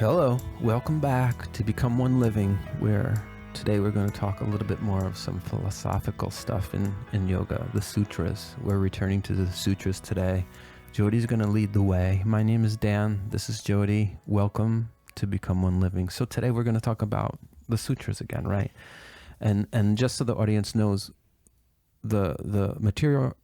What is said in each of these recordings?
Hello, welcome back to Become One Living, where today we're going to talk a little bit more of some philosophical stuff in yoga, the Sutras. We're returning to the Sutras today. Jody's going to lead the way. My name is Dan. This is Jody. Welcome to Become One Living. So today we're going to talk about the Sutras again, right? And just so the audience knows, the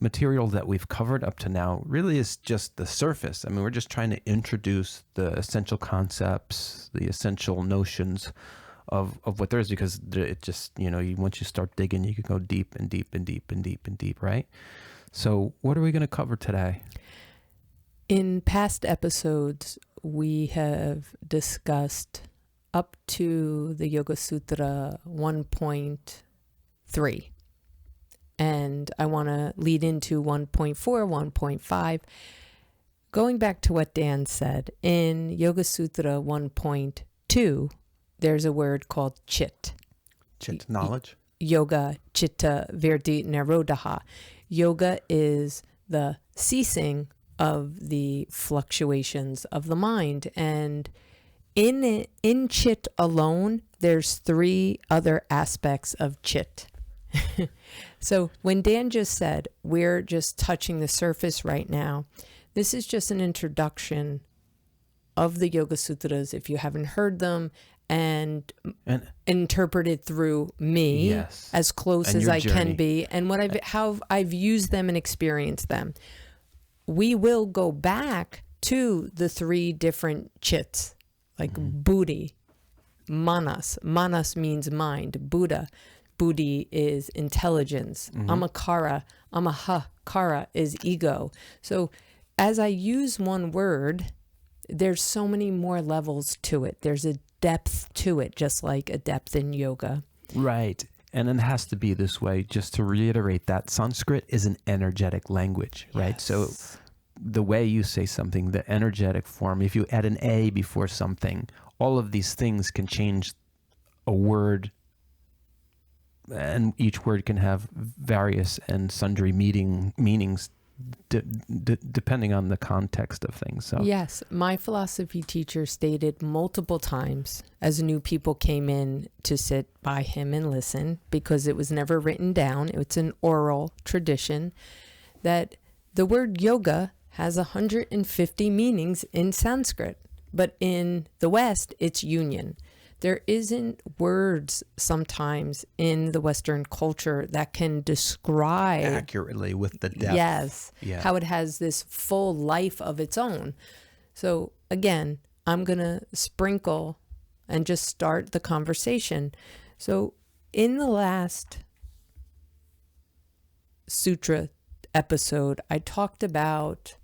material that we've covered up to now really is just the surface. I mean, we're just trying to introduce the essential concepts, the essential notions of what there is, because it just, once you start digging, you can go deep and deep and deep and deep and deep, right? So what are we going to cover today? In past episodes, we have discussed up to the Yoga Sutra 1.3. And I want to lead into 1.4, 1.5. Going back to what Dan said, in Yoga Sutra 1.2, there's a word called chit. Chit, knowledge. Yoga, chitta, virdi, nirodha. Yoga is the ceasing of the fluctuations of the mind. And in chit alone, there's three other aspects of chit. So when Dan just said, we're just touching the surface right now, this is just an introduction of the Yoga Sutras, if you haven't heard them, and interpreted through me, yes, as close as I can be, and how I've used them and experienced them. We will go back to the three different chits, like buddhi, manas. Manas means mind. Buddhi is intelligence. Amakara, kara is ego. So as I use one word, there's so many more levels to it. There's a depth to it, just like a depth in yoga. Right. And it has to be this way. Just to reiterate that Sanskrit is an energetic language, right? Yes. So the way you say something, the energetic form, if you add an A before something, all of these things can change a word, and each word can have various and sundry meanings depending on the context of things. So yes, my philosophy teacher stated multiple times as new people came in to sit by him and listen, because it was never written down, it's an oral tradition, that the word yoga has 150 meanings in Sanskrit, but in the West, it's union. There isn't words sometimes in the Western culture that can describe accurately with the depth. Yes, how it has this full life of its own. So again, I'm going to sprinkle and just start the conversation. So in the last sutra episode, I talked about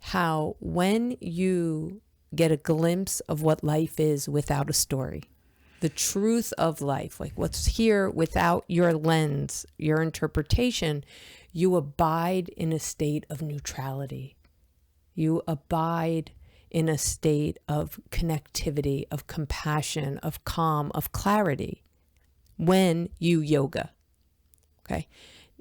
how when you get a glimpse of what life is without a story, the truth of life, like what's here without your lens, your interpretation, you abide in a state of neutrality. You abide in a state of connectivity, of compassion, of calm, of clarity when you yoga. Okay,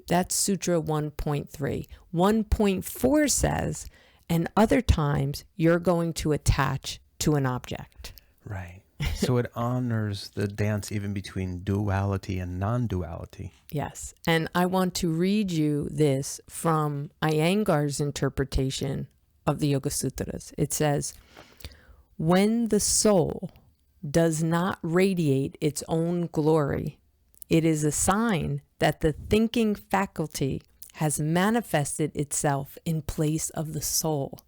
that's Sutra 1.3. 1.4 says, and other times you're going to attach to an object. Right. So it honors the dance even between duality and non-duality. Yes. And I want to read you this from Iyengar's interpretation of the Yoga Sutras. It says, when the soul does not radiate its own glory, it is a sign that the thinking faculty has manifested itself in place of the soul.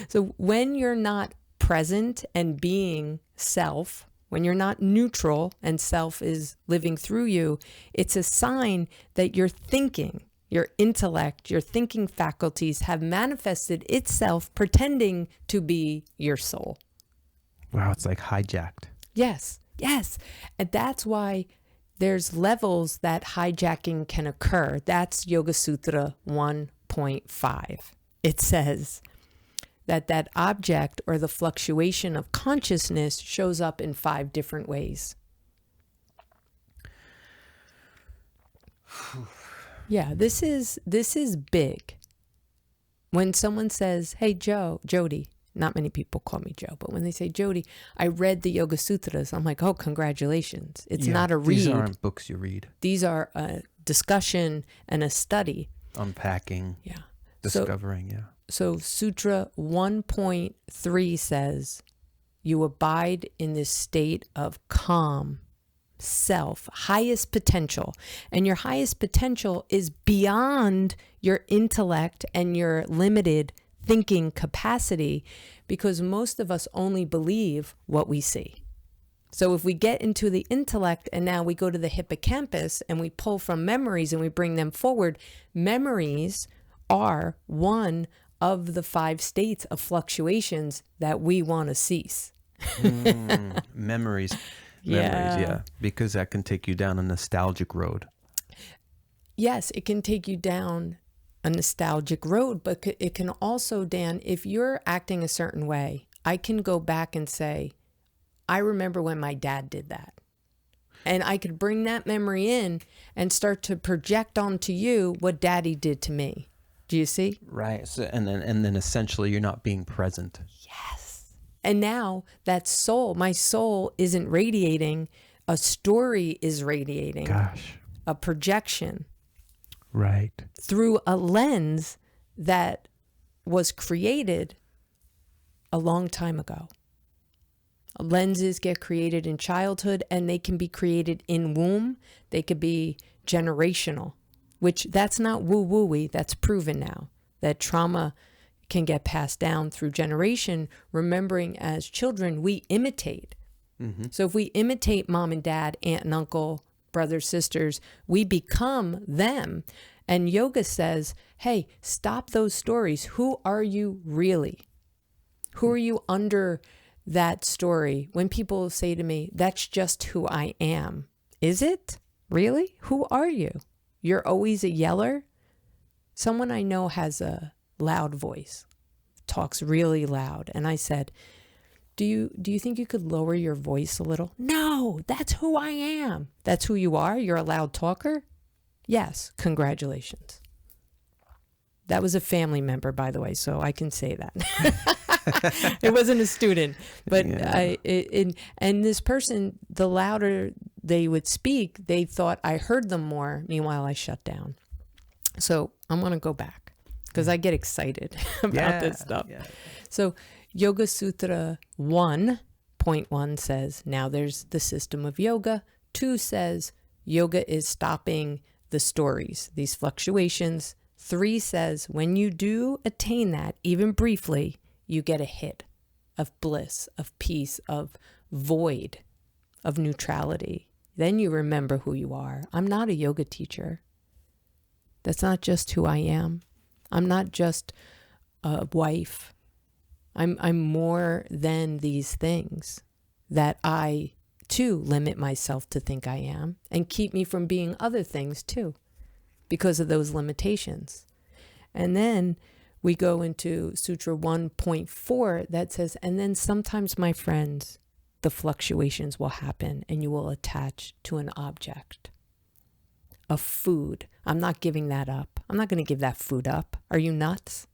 So when you're not present and being self, when you're not neutral and self is living through you, it's a sign that your thinking, your intellect, your thinking faculties have manifested itself pretending to be your soul. Wow, it's like hijacked. Yes, yes. And that's why there's levels that hijacking can occur. That's Yoga Sutra 1.5. It says that object or the fluctuation of consciousness shows up in 5 different ways. Yeah, this is big. When someone says, hey, Jody, not many people call me Joe, but when they say, Jody, I read the Yoga Sutras, I'm like, oh, congratulations. It's not a read. These aren't books you read. These are a discussion and a study. Unpacking. Yeah. Discovering, So Sutra 1.3 says, you abide in this state of calm, self, highest potential. And your highest potential is beyond your intellect and your limited thinking capacity, because most of us only believe what we see. So if we get into the intellect and now we go to the hippocampus and we pull from memories and we bring them forward, memories are one of the 5 states of fluctuations that we want to cease. Memories. Yeah. Because that can take you down a nostalgic road. Yes, it can take you down a nostalgic road, but it can also, Dan, if you're acting a certain way, I can go back and say, I remember when my dad did that. And I could bring that memory in and start to project onto you what daddy did to me. Do you see? Right. So, and then essentially you're not being present. Yes. And now that soul, my soul isn't radiating. A story is radiating. Gosh. A projection. Right. Through a lens that was created a long time ago. Lenses get created in childhood and they can be created in womb. They could be generational, which that's not woo-woo-y. That's proven now that trauma can get passed down through generation. Remembering as children, we imitate. Mm-hmm. So if we imitate mom and dad, aunt and uncle, brothers, sisters, we become them. And yoga says, hey, stop those stories. Who are you really? Who are you under that story? When people say to me, that's just who I am. Is it? Really? Who are you? You're always a yeller? Someone I know has a loud voice, talks really loud. And I said, do you think you could lower your voice a little? No, that's who I am. That's who you are? You're a loud talker? Yes, congratulations. That was a family member, by the way, so I can say that. It wasn't a student, but yeah. And this person, the louder they would speak, they thought I heard them more. Meanwhile, I shut down. So I'm going to go back because I get excited about this stuff. Yeah. So Yoga Sutra 1.1 says, now there's the system of yoga. 2 says, yoga is stopping the stories, these fluctuations. 3 says, when you do attain that, even briefly, you get a hit of bliss, of peace, of void, of neutrality. Then you remember who you are. I'm not a yoga teacher. That's not just who I am. I'm not just a wife. I'm more than these things that I, too, limit myself to think I am and keep me from being other things, too, because of those limitations. And then we go into Sutra 1.4 that says, and then sometimes, my friends, the fluctuations will happen and you will attach to an object, a food. I'm not giving that up. I'm not going to give that food up. Are you nuts?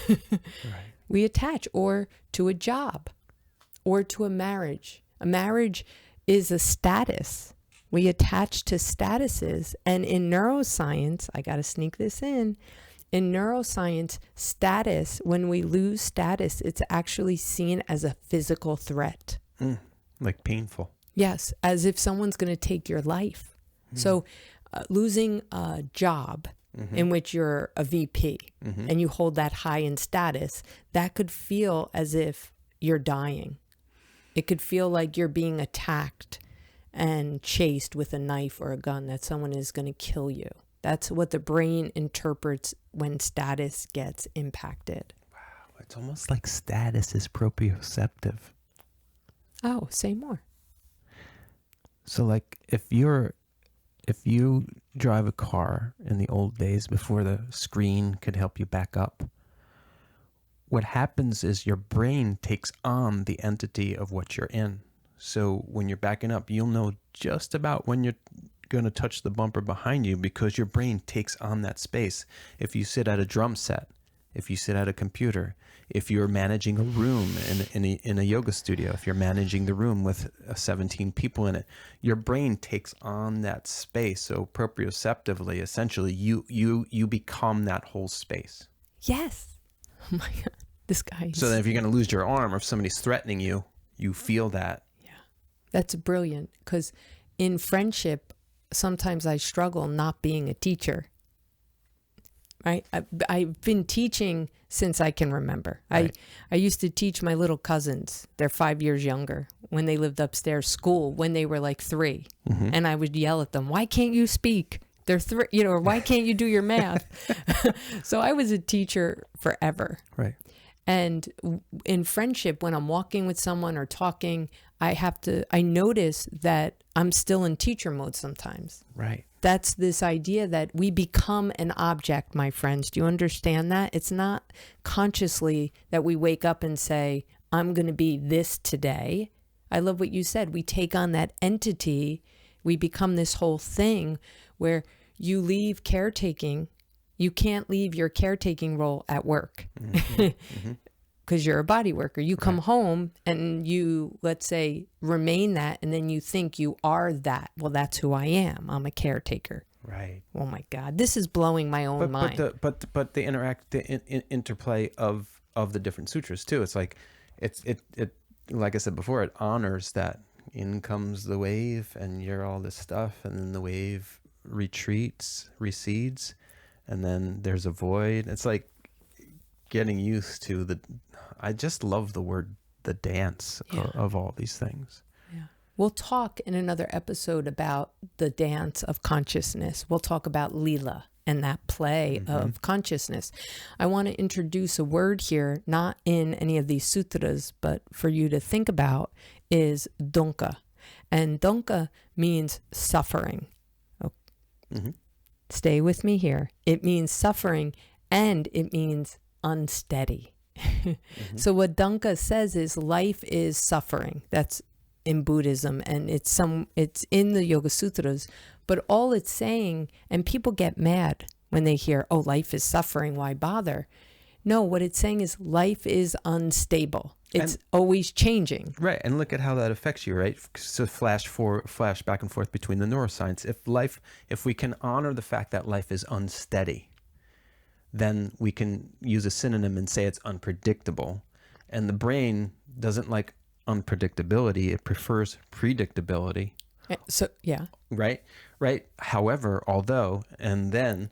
Right. We attach, or to a job, or to a marriage. A marriage is a status. We attach to statuses. And in neuroscience, I got to sneak this in neuroscience, status, when we lose status, it's actually seen as a physical threat. Like painful. Yes, as if someone's going to take your life. So losing a job in which you're a VP and you hold that high in status, that could feel as if you're dying. It could feel like you're being attacked and chased with a knife or a gun, that someone is going to kill you. That's what the brain interprets when status gets impacted. Wow, it's almost like status is proprioceptive. Oh, say more. So like if you drive a car in the old days before the screen could help you back up, what happens is your brain takes on the entity of what you're in. So when you're backing up, you'll know just about when you're going to touch the bumper behind you because your brain takes on that space. If you sit at a drum set if you sit at a computer, if you're managing a room in a yoga studio, if you're managing the room with 17 people in it, your brain takes on that space. So proprioceptively, essentially, you become that whole space. Yes. Oh my God. This guy. So then if you're going to lose your arm or if somebody's threatening you, you feel that. Yeah. That's brilliant, because in friendship, sometimes I struggle not being a teacher. Right? I've been teaching since I can remember. Right. I used to teach my little cousins. They're 5 years younger, when they lived upstairs, school when they were like 3. Mm-hmm. And I would yell at them, "Why can't you speak? They're 3, or why can't you do your math?" So I was a teacher forever. Right. And in friendship, when I'm walking with someone or talking, I notice that I'm still in teacher mode sometimes. Right. That's this idea that we become an object, my friends. Do you understand that? It's not consciously that we wake up and say, I'm going to be this today. I love what you said. We take on that entity. We become this whole thing where you leave caretaking. You can't leave your caretaking role at work. Mm-hmm. Mm-hmm. Because you're a body worker. You come home and you, let's say, remain that, and then you think you are that. Well, that's who I am. I'm a caretaker. Right. Oh my God, this is blowing my own mind. But the interplay of the different sutras too. It's like, it like I said before, it honors that in comes the wave, and you're all this stuff, and then the wave recedes, and then there's a void. It's like getting used to I just love the dance of all these things. Yeah. We'll talk in another episode about the dance of consciousness. We'll talk about Lila and that play of consciousness. I want to introduce a word here, not in any of these sutras, but for you to think about, is dukkha. And dukkha means suffering. Okay. Mm-hmm. Stay with me here. It means suffering, and it means unsteady. Mm-hmm. So what dukkha says is life is suffering. That's in Buddhism, and it's in the Yoga Sutras, but all it's saying, and people get mad when they hear, oh, life is suffering, why bother? No, what it's saying is life is unstable. It's always changing. Right, and look at how that affects you, right? So flash back and forth between the neuroscience. If we can honor the fact that life is unsteady, then we can use a synonym and say it's unpredictable. And the brain doesn't like unpredictability. It prefers predictability. So, yeah. Right? However, although, and then,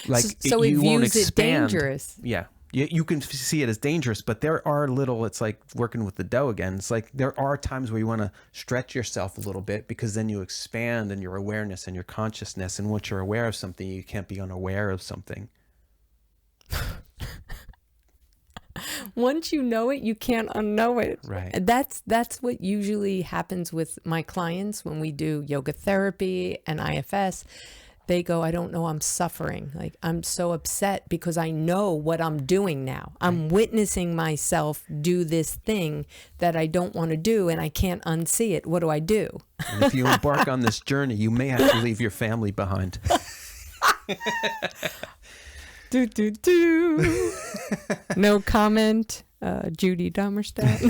like, so it views it dangerous. Yeah. You can see it as dangerous, but there are it's like working with the dough again. It's like there are times where you want to stretch yourself a little bit, because then you expand in your awareness and your consciousness. And once you're aware of something, you can't be unaware of something. Once you know it, you can't unknow it. Right. That's what usually happens with my clients when we do yoga therapy and IFS. They go, I don't know, I'm suffering. Like, I'm so upset because I know what I'm doing now. I'm witnessing myself do this thing that I don't want to do, and I can't unsee it. What do I do? And if you embark on this journey, you may have to leave your family behind. No comment. Judy Dummerstadt.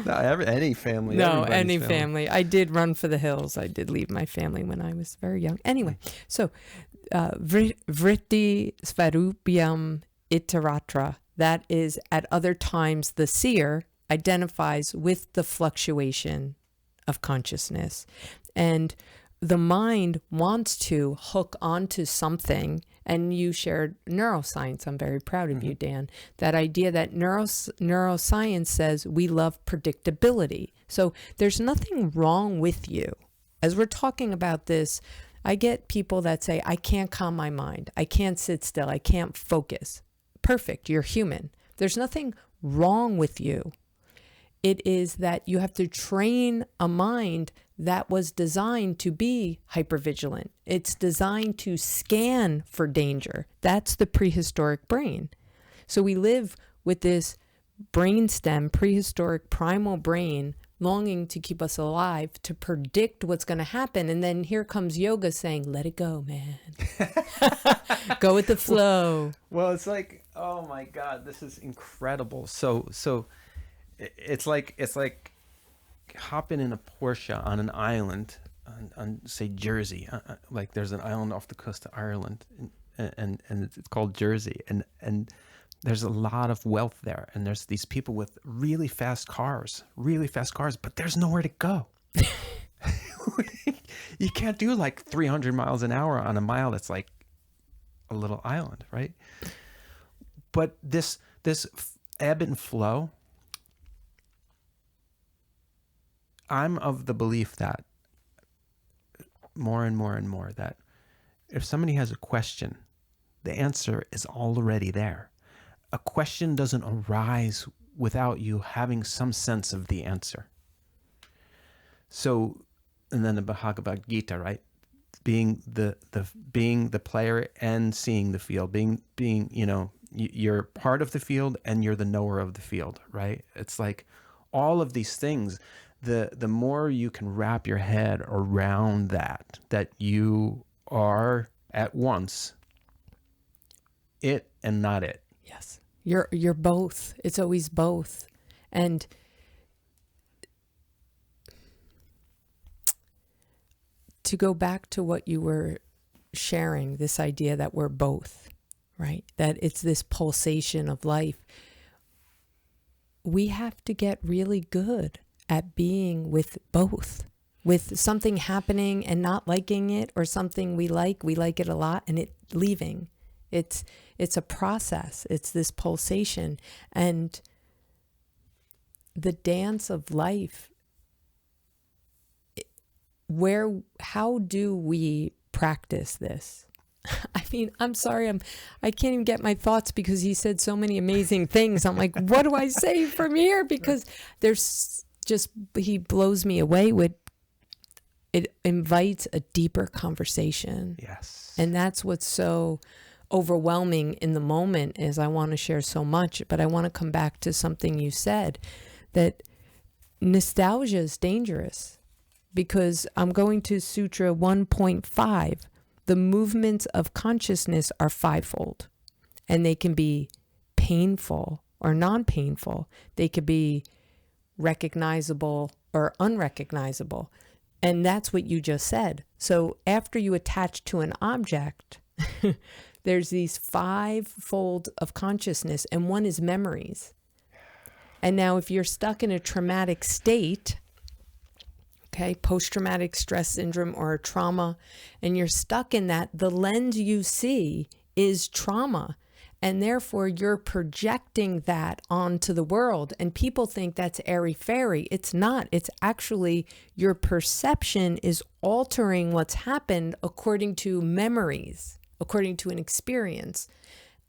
No, any family. No, any family. I did run for the hills. I did leave my family when I was very young. Anyway, so vritti svarupyam itaratra. That is, at other times, the seer identifies with the fluctuation of consciousness. And the mind wants to hook onto something, and you shared neuroscience. I'm very proud of you, Dan. That idea that neuroscience says we love predictability. So there's nothing wrong with you. As we're talking about this, I get people that say, I can't calm my mind. I can't sit still. I can't focus. Perfect. You're human. There's nothing wrong with you. It is that you have to train a mind that was designed to be hypervigilant. It's designed to scan for danger. That's the prehistoric brain. So we live with this brainstem, prehistoric primal brain, longing to keep us alive, to predict what's going to happen. And then here comes yoga saying, let it go, man. Go with the flow. Well, it's like, oh my God, this is incredible. So it's like hopping in a Porsche on an island on say Jersey. Like there's an island off the coast of Ireland, and it's called Jersey, and there's a lot of wealth there, and there's these people with really fast cars, but there's nowhere to go. You can't do like 300 miles an hour on a mile that's like a little island, right? But this ebb and flow, I'm of the belief that more and more and more that if somebody has a question, the answer is already there. A question doesn't arise without you having some sense of the answer. So, and then the Bhagavad Gita, right? Being the player and seeing the field, being you're part of the field and you're the knower of the field, right? It's like all of these things. The more you can wrap your head around that you are at once it and not it. Yes. You're both. It's always both. And to go back to what you were sharing, this idea that we're both, right? That it's this pulsation of life. We have to get really good at being with both, with something happening and not liking it, or something we like it a lot, and it leaving. It's a process. It's this pulsation. And the dance of life, how do we practice this? I mean, I'm sorry, I can't even get my thoughts because he said so many amazing things. I'm like, what do I say from here? Because he blows me away with, it invites a deeper conversation. Yes. And that's what's so overwhelming in the moment, is I want to share so much, but I want to come back to something you said, that nostalgia is dangerous, because I'm going to Sutra 1.5. The movements of consciousness are fivefold, and they can be painful or non-painful. They could be recognizable or unrecognizable. And that's what you just said. So after you attach to an object, there's these fivefold of consciousness, and one is memories. And now if you're stuck in a traumatic state, okay, post-traumatic stress syndrome or a trauma, and you're stuck in that, the lens you see is trauma. And therefore you're projecting that onto the world, and people think that's airy-fairy. It's not. It's actually your perception is altering what's happened according to memories, according to an experience.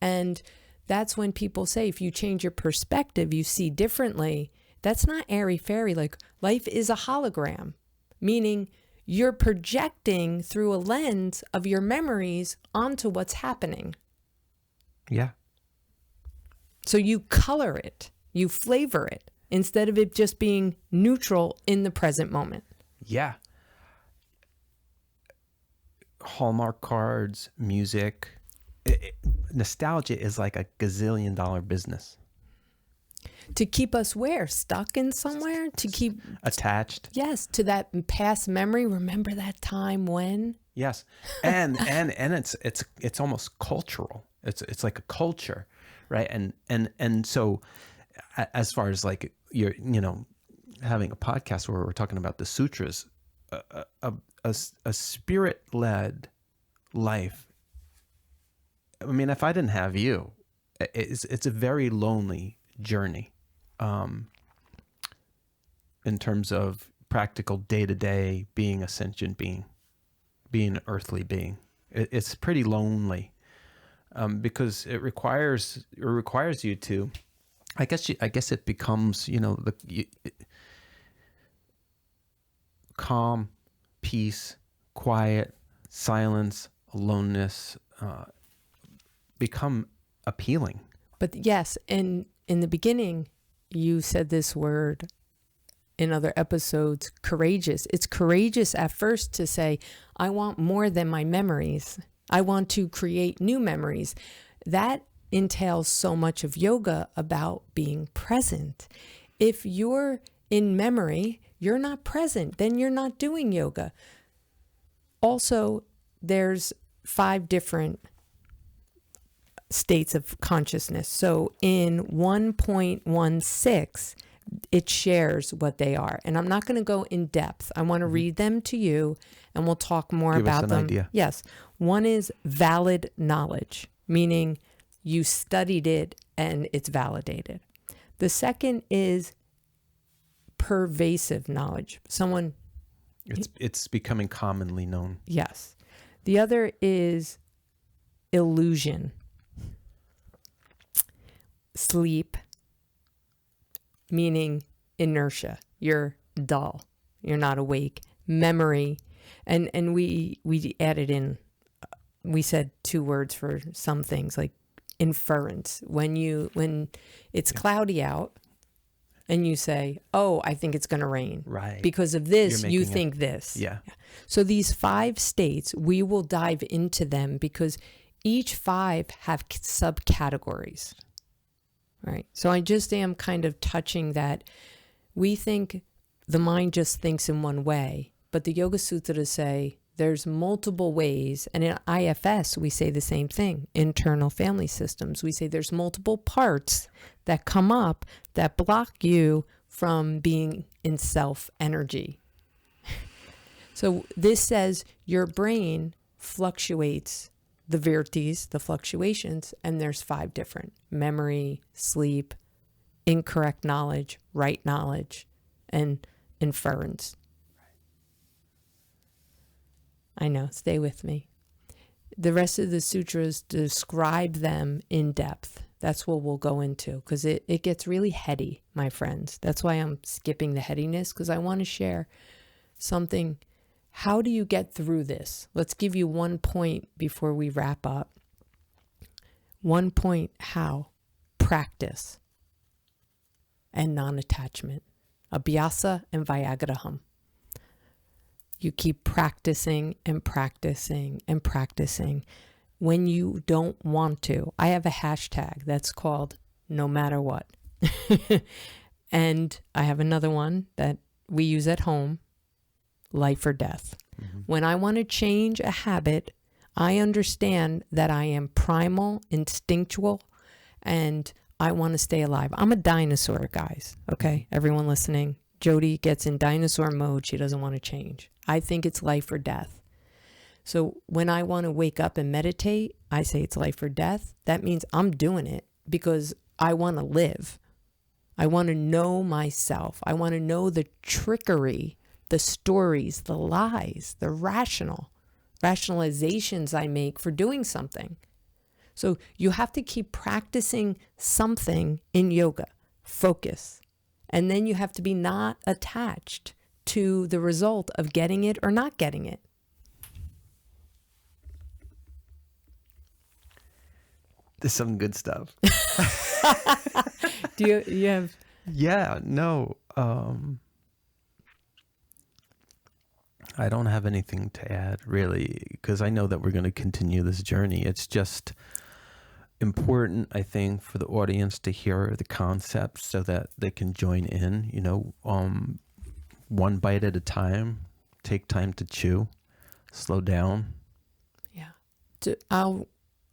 And that's when people say, if you change your perspective, you see differently. That's not airy-fairy. Like, life is a hologram, meaning you're projecting through a lens of your memories onto what's happening. Yeah. So you color it, you flavor it, instead of it just being neutral in the present moment. Yeah. Hallmark cards, music. Nostalgia is like a gazillion-dollar business. To keep us where? Stuck in somewhere? To keep attached? Yes, to that past memory. Remember that time when? Yes. And it's almost cultural. It's like a culture, right? And so as far as like you're having a podcast where we're talking about the sutras, a spirit-led life. I mean, if I didn't have you, it's a very lonely journey. In terms of practical day-to-day being a sentient being, being an earthly being, it's pretty lonely, because it requires you to, I guess it becomes, calm, peace, quiet, silence, aloneness, become appealing. But yes, in the beginning, you said this word, in other episodes, courageous. It's courageous at first to say, I want more than my memories. I want to create new memories. That entails so much of yoga about being present. If you're in memory, you're not present, then you're not doing yoga. Also, there's 5 different states of consciousness. So in 1.16, it shares what they are. And I'm not going to go in depth. I want to read them to you and we'll talk more Give about us an them. idea. Yes. One is valid knowledge, meaning you studied it and it's validated. The second is pervasive knowledge. Someone... It's becoming commonly known. Yes. The other is illusion. Sleep, meaning inertia. You're dull. You're not awake. Memory. And we added in, we said 2 words for some things, like inference. When it's cloudy out and you say, oh, I think it's going to rain. Right. Because of this, you think this. Yeah. So these 5 states, we will dive into them because each 5 have subcategories. Right. So I just am kind of touching that. We think the mind just thinks in one way, but the Yoga Sutras say there's multiple ways. And in IFS, we say the same thing, internal family systems. We say there's multiple parts that come up that block you from being in self energy. So this says your brain fluctuates the virtis, the fluctuations, and there's 5 different: memory, sleep, incorrect knowledge, right knowledge, and inference. I know, stay with me. The rest of the sutras describe them in depth. That's what we'll go into because it gets really heady, my friends. That's why I'm skipping the headiness, because I want to share something. How do you get through this? Let's give you 1 point before we wrap up. 1 point, how? Practice and non-attachment. Abhyasa and Vyagraham. You keep practicing and practicing and practicing. When you don't want to, I have a hashtag that's called no matter what. And I have another one that we use at home, life or death. Mm-hmm. When I want to change a habit, I understand that I am primal, instinctual, and I want to stay alive. I'm a dinosaur, guys. Okay, everyone listening. Jody gets in dinosaur mode. She doesn't want to change. I think it's life or death. So when I want to wake up and meditate, I say it's life or death. That means I'm doing it because I want to live. I want to know myself. I want to know the trickery, the stories, the lies, the rationalizations I make for doing something. So you have to keep practicing something in yoga, focus. And then you have to be not attached to the result of getting it or not getting it. There's some good stuff. Do you have? Yeah, no. I don't have anything to add, really, because I know that we're going to continue this journey. It's just important, I think, for the audience to hear the concepts so that they can join in, one bite at a time, take time to chew, slow down. Yeah.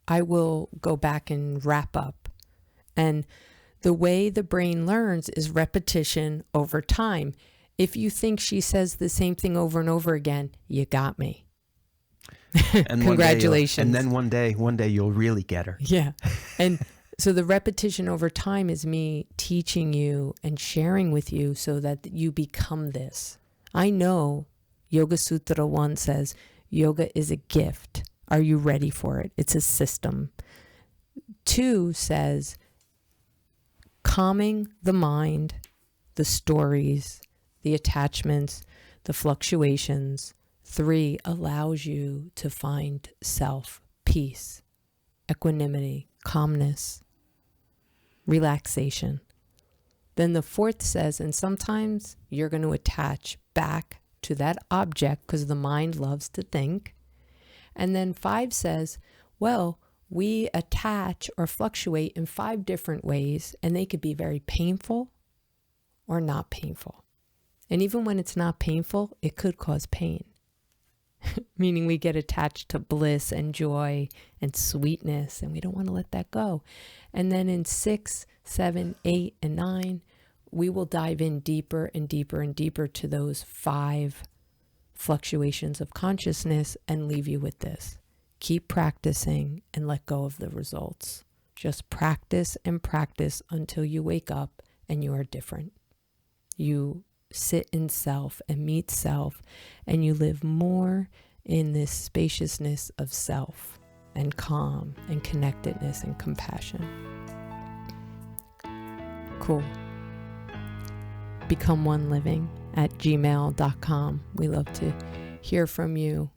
I will go back and wrap up. And the way the brain learns is repetition over time. If you think she says the same thing over and over again, you got me. And Congratulations. One day you'll really get her. Yeah. And so the repetition over time is me teaching you and sharing with you so that you become this. I know Yoga Sutra 1 says yoga is a gift. Are you ready for it? It's a system. 2 says calming the mind, the stories, the attachments, the fluctuations. 3 allows you to find self, peace, equanimity, calmness, relaxation. Then the fourth says, and sometimes you're going to attach back to that object because the mind loves to think. And then 5 says, well, we attach or fluctuate in 5 different ways, and they could be very painful or not painful. And even when it's not painful, it could cause pain. Meaning we get attached to bliss and joy and sweetness, and we don't want to let that go. And then in 6, 7, 8, and 9, we will dive in deeper and deeper and deeper to those 5 fluctuations of consciousness and leave you with this. Keep practicing and let go of the results. Just practice and practice until you wake up and you are different. You sit in self and meet self, and you live more in this spaciousness of self and calm and connectedness and compassion. Cool. Become One Living at gmail.com. We love to hear from you.